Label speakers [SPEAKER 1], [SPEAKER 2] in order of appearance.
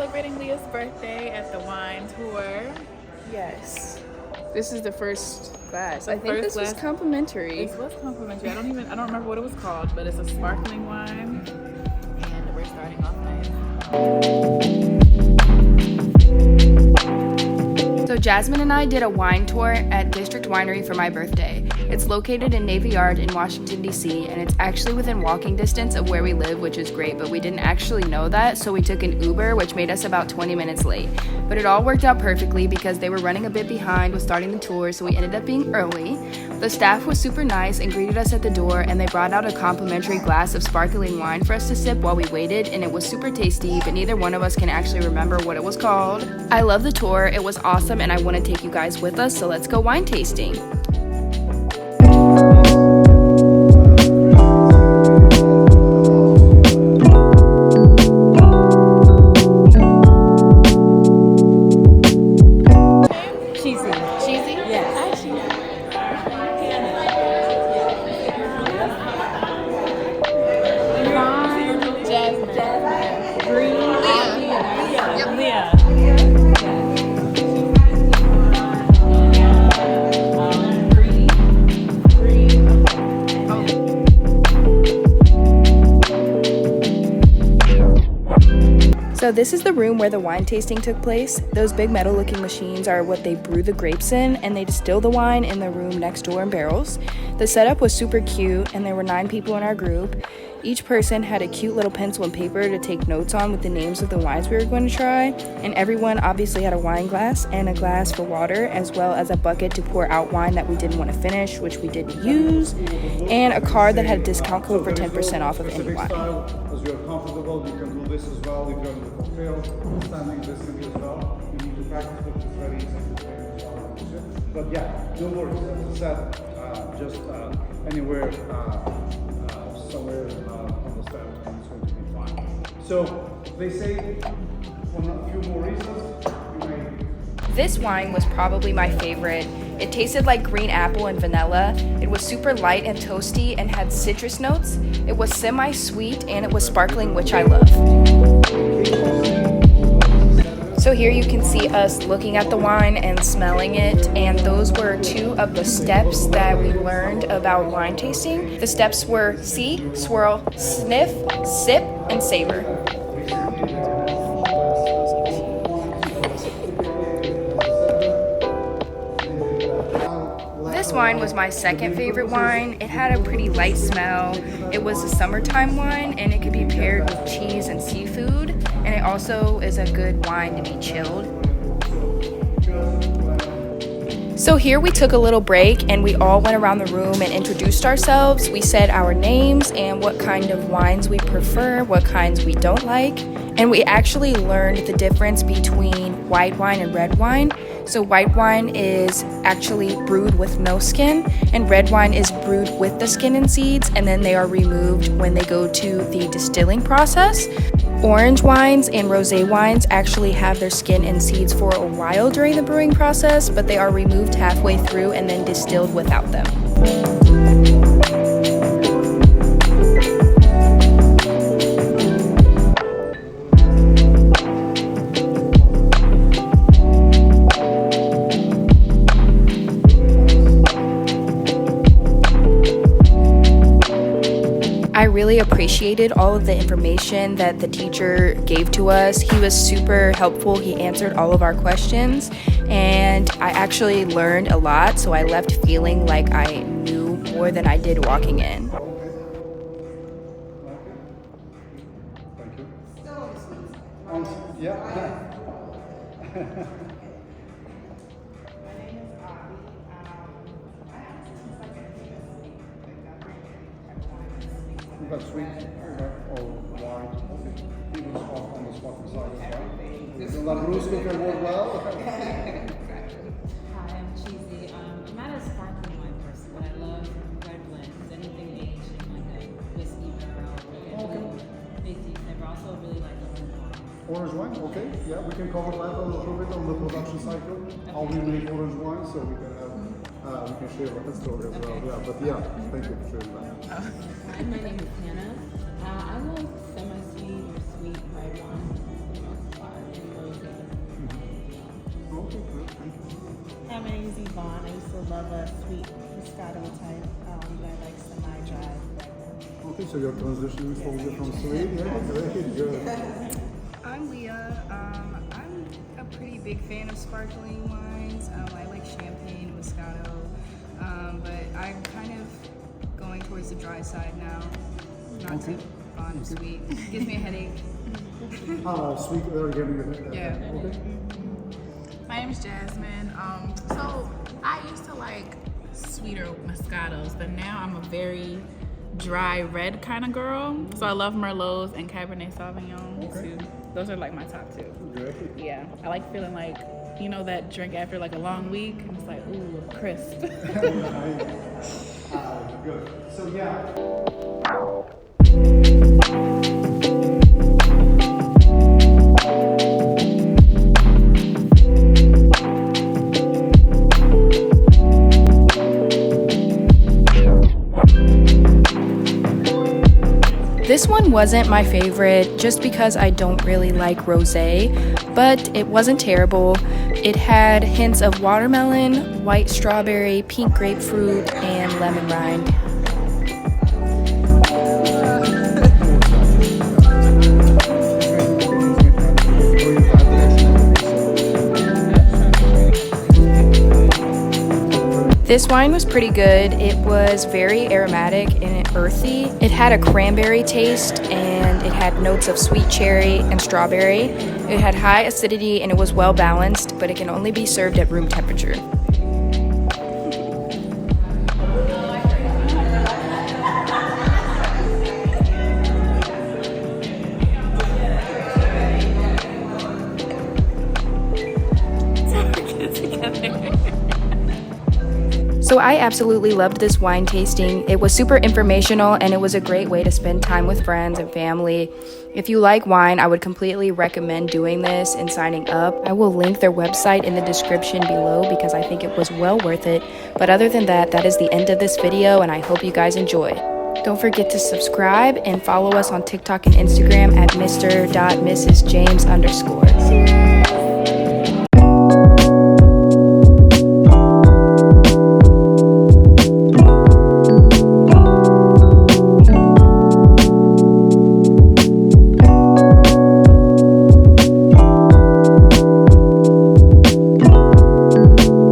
[SPEAKER 1] celebrating Leah's birthday at the wine tour.
[SPEAKER 2] Yes. This is the first glass. I think
[SPEAKER 1] first
[SPEAKER 2] this was
[SPEAKER 1] glass-
[SPEAKER 2] complimentary.
[SPEAKER 1] This was complimentary. I don't remember what it was called, but it's a sparkling wine. And we're starting off nice.
[SPEAKER 2] So Jasmyn and I did a wine tour at District Winery for my birthday. It's located in Navy Yard in Washington, D.C., and it's actually within walking distance of where we live, which is great, but we didn't actually know that, so we took an Uber, which made us about 20 minutes late. But it all worked out perfectly because they were running a bit behind with starting the tour, so we ended up being early. The staff was super nice and greeted us at the door, and they brought out a complimentary glass of sparkling wine for us to sip while we waited, and it was super tasty, but neither one of us can actually remember what it was called. I love the tour, it was awesome, and I want to take you guys with us, so let's go wine tasting. So this is the room where the wine tasting took place. Those big metal looking machines are what they brew the grapes in, and they distill the wine in the room next door in barrels. The setup was super cute, and there were 9 people in our group. Each person had a cute little pencil and paper to take notes on with the names of the wines we were going to try, and everyone obviously had a wine glass and a glass for water, as well as a bucket to pour out wine that we didn't want to finish, which we didn't use, and a card that had a discount code for 10% off of any wine.
[SPEAKER 3] As you're comfortable, you can do this as well if you're in the cocktail. Standing this can be as well. You need to practice, but it's very easy to train as well. But yeah, no worries. As I said, just anywhere, somewhere on the stand, it's going to be fine. So they say for a few more reasons, you may.
[SPEAKER 2] This wine was probably my favorite. It tasted like green apple and vanilla. It was super light and toasty and had citrus notes. It was semi-sweet and it was sparkling, which I love. So here you can see us looking at the wine and smelling it, and those were 2 of the steps that we learned about wine tasting. The steps were see, swirl, sniff, sip, and savor. This wine was my second favorite wine. It had a pretty light smell. It was a summertime wine, and it could be paired with cheese and seafood. And it also is a good wine to be chilled. So here we took a little break and we all went around the room and introduced ourselves. We said our names and what kind of wines we prefer, what kinds we don't like. And we actually learned the difference between white wine and red wine. So white wine is actually brewed with no skin, and red wine is brewed with the skin and seeds, and then they are removed when they go to the distilling process. Orange wines and rosé wines actually have their skin and seeds for a while during the brewing process, but they are removed halfway through and then distilled without them. I really appreciated all of the information that the teacher gave to us. He was super helpful. He answered all of our questions, and I actually learned a lot, so I left feeling like I knew more than I did walking in.
[SPEAKER 3] Thank you. Yeah. But sweet or white, even soft on the softer side as well. So that Rusco can work well.
[SPEAKER 4] Hi, I'm Cheesy. I'm not a sparkling wine person, but I love red blends. Anything aged in like a whiskey barrel, like a big flavor. Also really like orange wine.
[SPEAKER 3] Orange wine, okay. Yeah, we can cover that a little bit on the production cycle. How we make orange wine, so we can have we can share that story as well. Yeah, but yeah, thank you for sharing that.
[SPEAKER 4] Hi, my name is Hannah. I love semi-sweet or sweet red wine for the most part.
[SPEAKER 5] love a sweet Moscato type, but I like semi-dry.
[SPEAKER 3] Okay, so you're transitioning slowly from sweet. Yeah, very good.
[SPEAKER 2] I'm Leah. I'm a pretty big fan of sparkling wines. I like champagne, Moscato, but I'm kind of going towards the dry side now. Not too fond of sweet. Gives me a headache.
[SPEAKER 3] Sweet, they're getting it.
[SPEAKER 2] Yeah.
[SPEAKER 3] Okay.
[SPEAKER 1] My name's Jasmine. So I used to like sweeter Moscatos, but now I'm a very dry red kind of girl. So I love Merlots and Cabernet Sauvignon too. Those are like my top two.
[SPEAKER 3] Great.
[SPEAKER 1] Yeah, I like feeling like, you know, that drink after like a long week, and it's like, ooh, crisp.
[SPEAKER 3] Good. So yeah.
[SPEAKER 2] This one wasn't my favorite just because I don't really like rosé, but it wasn't terrible. It had hints of watermelon, white strawberry, pink grapefruit, and lemon rind. This wine was pretty good. It was very aromatic and earthy. It had a cranberry taste and it had notes of sweet cherry and strawberry. It had high acidity and it was well balanced, but it can only be served at room temperature. So I absolutely loved this wine tasting. It was super informational and it was a great way to spend time with friends and family. If you like wine, I would completely recommend doing this and signing up. I will link their website in the description below because I think it was well worth it. But other than that, that is the end of this video and I hope you guys enjoy. Don't forget to subscribe and follow us on TikTok and Instagram at mr.mrsjames_.